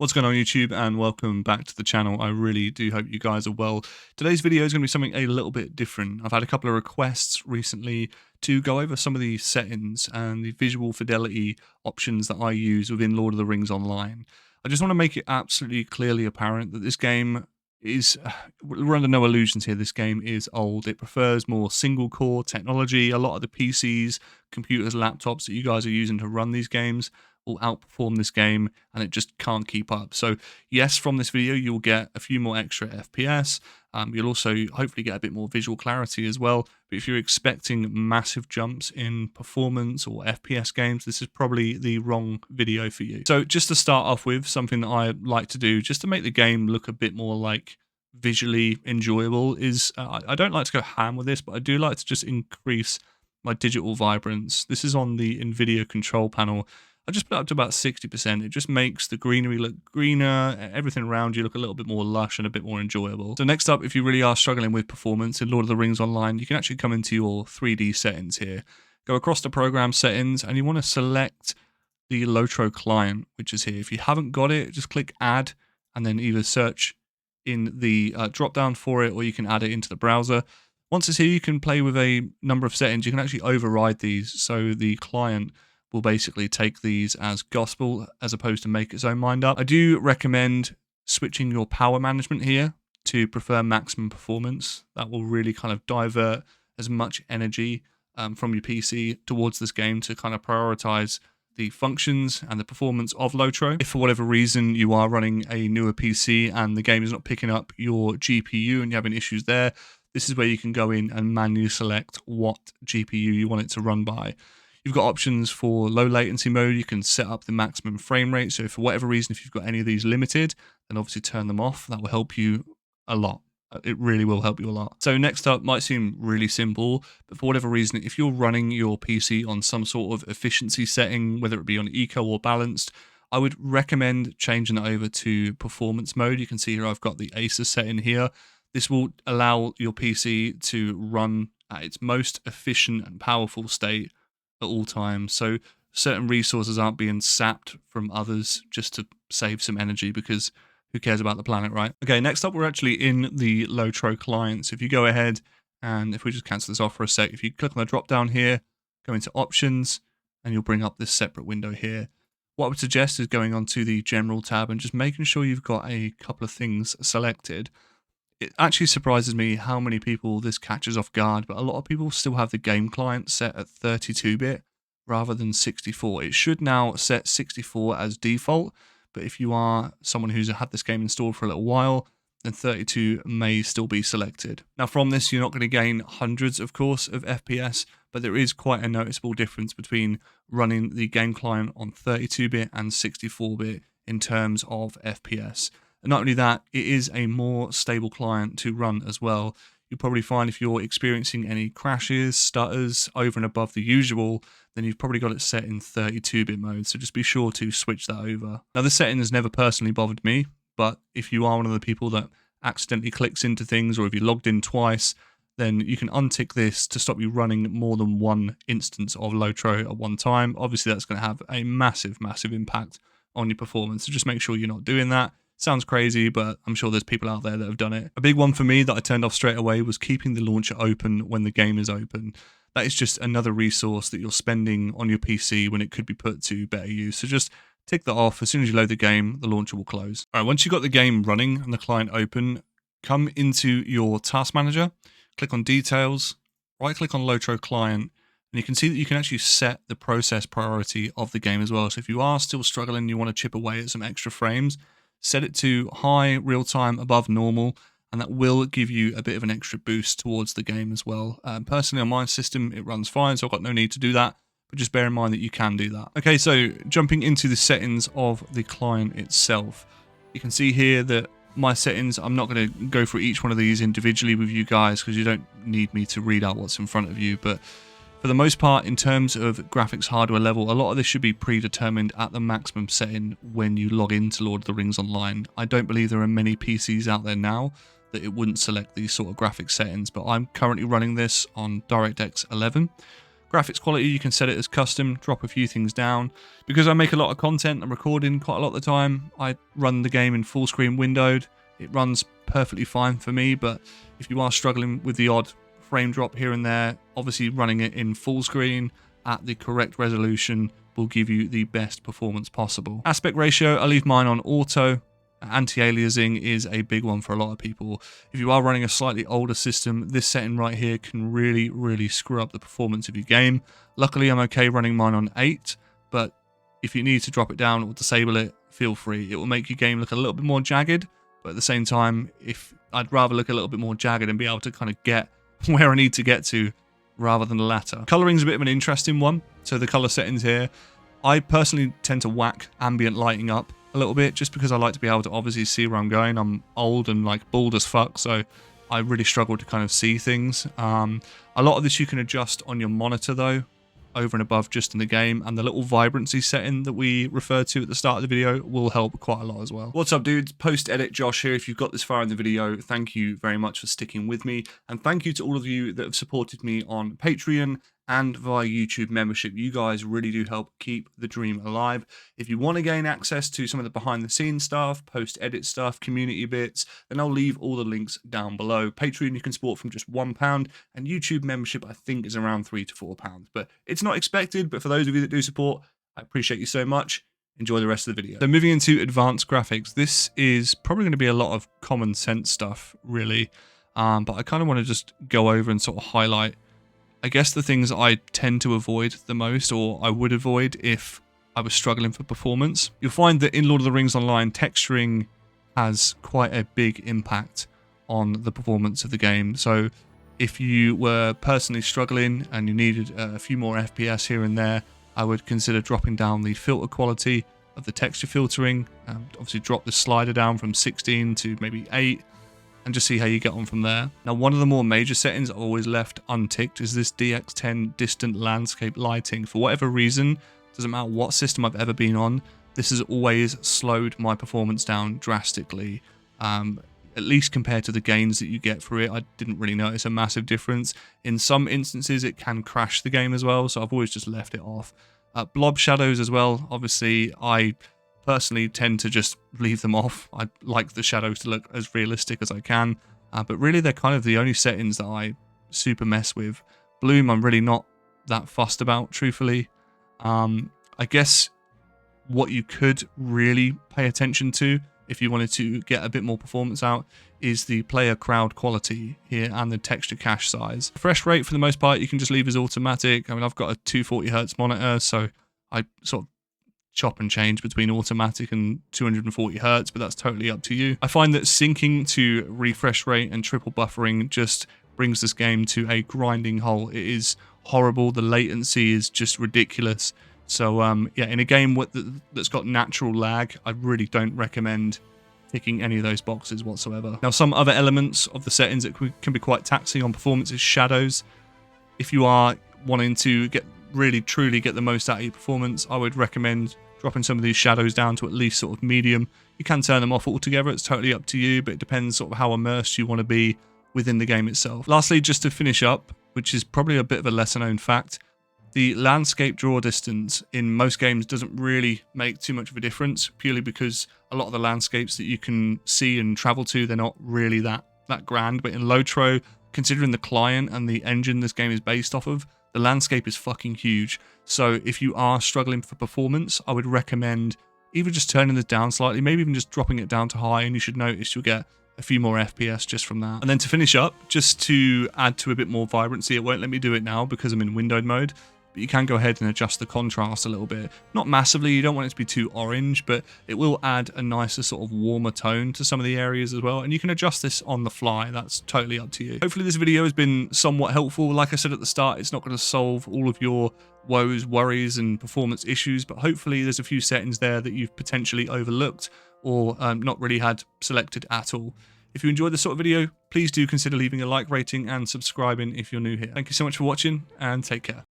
What's going on YouTube, and welcome back to the channel. I really do hope you guys are well. Today's video is going to be something a little bit different. I've had a couple of requests recently to go over some of the settings and the visual fidelity options that I use within Lord of the Rings Online. I just want to make it absolutely clearly apparent that this game is, we're under no illusions here, this game is old. It prefers more single core technology. A lot of the PCs, computers, laptops that you guys are using to run these games will outperform this game, and it just can't keep up. So yes, from this video you'll get a few more extra FPS. You'll also hopefully get a bit more visual clarity as well. But if you're expecting massive jumps in performance or FPS games, this is probably the wrong video for you. So just to start off with, something that I like to do just to make the game look a bit more like visually enjoyable is, I don't like to go ham with this, but I do like to just increase my digital vibrance. This is on the NVIDIA control panel. I just put it up to about 60%. It just makes the greenery look greener, everything around you look a little bit more lush and a bit more enjoyable. So next up, if you really are struggling with performance in Lord of the Rings Online, you can actually come into your 3D settings here. Go across to program settings, and you want to select the Lotro client, which is here. If you haven't got it, just click add, and then either search in the drop down for it, or you can add it into the browser. Once it's here, you can play with a number of settings. You can actually override these, so the client will basically take these as gospel as opposed to make its own mind up. I do recommend switching your power management here to prefer maximum performance. That will really kind of divert as much energy from your PC towards this game to kind of prioritize the functions and the performance of Lotro. If for whatever reason you are running a newer PC and the game is not picking up your GPU and you're having issues there, this is where you can go in and manually select what GPU you want it to run by. You've got options for low latency mode. You can set up the maximum frame rate. So for whatever reason, if you've got any of these limited, then obviously turn them off. That will help you a lot. It really will help you a lot. So next up might seem really simple, but for whatever reason, if you're running your PC on some sort of efficiency setting, whether it be on eco or balanced, I would recommend changing that over to performance mode. You can see here I've got the Asus setting here. This will allow your PC to run at its most efficient and powerful state at all times, so certain resources aren't being sapped from others just to save some energy, because who cares about the planet, right? Okay, next up we're actually in the Lotro client. So if you go ahead and if we just cancel this off for a sec, if you click on the drop down here, go into options, and you'll bring up this separate window here. What I would suggest is going on to the general tab and just making sure you've got a couple of things selected. It actually surprises me how many people this catches off guard, but a lot of people still have the game client set at 32-bit rather than 64. It should now set 64 as default, but if you are someone who's had this game installed for a little while, then 32 may still be selected. Now from this, you're not going to gain hundreds, of course, of FPS, but there is quite a noticeable difference between running the game client on 32-bit and 64-bit in terms of FPS. And not only that, it is a more stable client to run as well. You'll probably find if you're experiencing any crashes, stutters over and above the usual, then you've probably got it set in 32-bit mode. So just be sure to switch that over. Now this setting has never personally bothered me, but if you are one of the people that accidentally clicks into things, or if you logged in twice, then you can untick this to stop you running more than one instance of Lotro at one time. Obviously that's going to have a massive impact on your performance. So just make sure you're not doing that. Sounds crazy, but I'm sure there's people out there that have done it. A big one for me that I turned off straight away was keeping the launcher open when the game is open. That is just another resource that you're spending on your PC when it could be put to better use. So just tick that off. As soon as you load the game, the launcher will close. All right, once you've got the game running and the client open, come into your task manager, click on details, right click on Lotro client, and you can see that you can actually set the process priority of the game as well. So if you are still struggling, you want to chip away at some extra frames, set it to high, real time, above normal, and that will give you a bit of an extra boost towards the game as well. Personally, on my system, it runs fine, so I've got no need to do that, but just bear in mind that you can do that. Okay, so jumping into the settings of the client itself, you can see here that my settings, I'm not going to go through each one of these individually with you guys because you don't need me to read out what's in front of you, but for the most part, in terms of graphics hardware level, a lot of this should be predetermined at the maximum setting when you log into Lord of the Rings Online. I don't believe there are many PCs out there now that it wouldn't select these sort of graphics settings, but I'm currently running this on DirectX 11. Graphics quality, you can set it as custom, drop a few things down. Because I make a lot of content, I'm recording quite a lot of the time, I run the game in full screen windowed. It runs perfectly fine for me, but if you are struggling with the odd frame drop here and there, obviously running it in full screen at the correct resolution will give you the best performance possible. Aspect ratio, I leave mine on auto. Anti-aliasing is a big one for a lot of people. If you are running a slightly older system, this setting right here can really screw up the performance of your game. Luckily, I'm okay running mine on 8, but if you need to drop it down or disable it, feel free. It will make your game look a little bit more jagged, but at the same time, I'd rather look a little bit more jagged and be able to kind of get where I need to get to rather than the latter. Coloring's a bit of an interesting one. So the color settings here, I personally tend to whack ambient lighting up a little bit just because I like to be able to obviously see where I'm going. I'm old and like bald as fuck, so I really struggle to kind of see things. A lot of this you can adjust on your monitor though, over and above just in the game, and the little vibrancy setting that we referred to at the start of the video will help quite a lot as well. What's up dudes, post-edit Josh here. If you've got this far in the video, thank you very much for sticking with me, and thank you to all of you that have supported me on Patreon and via YouTube membership. You guys really do help keep the dream alive. If you want to gain access to some of the behind the scenes stuff, post-edit stuff, community bits, then I'll leave all the links down below. Patreon you can support from just £1, and YouTube membership I think is around £3 to £4. But it's not expected, but for those of you that do support, I appreciate you so much. Enjoy the rest of the video. So moving into advanced graphics, this is probably going to be a lot of common sense stuff, really. But I kind of want to just go over and sort of highlight, I guess, the things I tend to avoid the most, or I would avoid if I was struggling for performance. You'll find that in Lord of the Rings Online, texturing has quite a big impact on the performance of the game. So if you were personally struggling and you needed a few more FPS here and there, I would consider dropping down the filter quality of the texture filtering. Obviously drop the slider down from 16 to maybe 8. And just see how you get on from there. Now, one of the more major settings I've always left unticked is this DX10 distant landscape lighting. For whatever reason, doesn't matter what system I've ever been on, this has always slowed my performance down drastically. At least compared to the gains that you get for it, I didn't really notice a massive difference. In some instances, it can crash the game as well, so I've always just left it off. Blob shadows as well, obviously, I personally tend to just leave them off. I like the shadows to look as realistic as I can, but really they're kind of the only settings that I super mess with. Bloom I'm really not that fussed about, truthfully. I guess what you could really pay attention to if you wanted to get a bit more performance out is the player crowd quality here and the texture cache size. Refresh rate for the most part you can just leave as automatic. I mean, I've got a 240Hz monitor, so I sort of chop and change between automatic and 240Hz, but that's totally up to you. I find that syncing to refresh rate and triple buffering just brings this game to a grinding halt. It is horrible. The latency is just ridiculous. So yeah, in a game that's got natural lag, I really don't recommend ticking any of those boxes whatsoever. Now, some other elements of the settings that can be quite taxing on performance is shadows. If you are wanting to really truly get the most out of your performance, I would recommend dropping some of these shadows down to at least sort of medium. You can turn them off altogether, it's totally up to you, but it depends sort of how immersed you want to be within the game itself. Lastly, just to finish up, which is probably a bit of a lesser known fact, the landscape draw distance in most games doesn't really make too much of a difference, purely because a lot of the landscapes that you can see and travel to, they're not really that grand. But in Lotro, considering the client and the engine this game is based off of, the landscape is fucking huge. So if you are struggling for performance, I would recommend either just turning this down slightly, maybe even just dropping it down to high, and you should notice you'll get a few more FPS just from that. And then to finish up, just to add to a bit more vibrancy, it won't let me do it now because I'm in windowed mode, but you can go ahead and adjust the contrast a little bit. Not massively, you don't want it to be too orange, but it will add a nicer sort of warmer tone to some of the areas as well. And you can adjust this on the fly, that's totally up to you. Hopefully this video has been somewhat helpful. Like I said at the start, it's not going to solve all of your woes, worries, and performance issues, but hopefully there's a few settings there that you've potentially overlooked or not really had selected at all. If you enjoyed this sort of video, please do consider leaving a like rating and subscribing if you're new here. Thank you so much for watching, and take care.